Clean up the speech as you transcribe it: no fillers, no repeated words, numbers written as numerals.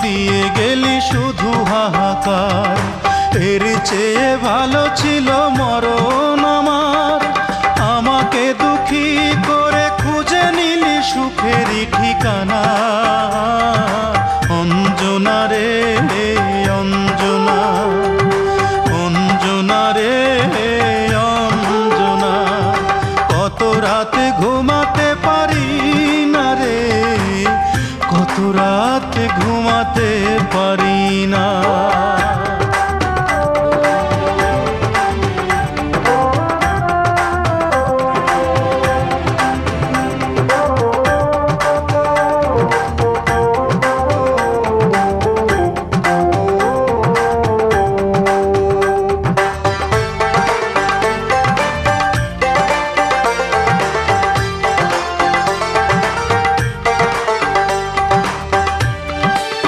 দিয়ে গেলি শুধু হাহাকার। এর চেয়ে ভালো ছিল মরণ আমার, আমাকে দুঃখী করে খুঁজে নিলি সুখেরই ঠিকানা। অঞ্জনা রে অঞ্জনা, অঞ্জনা রে অঞ্জনা, কত রাতে ঘুমাতে পারি না রে, কত রাতে ঘুমাতে পারি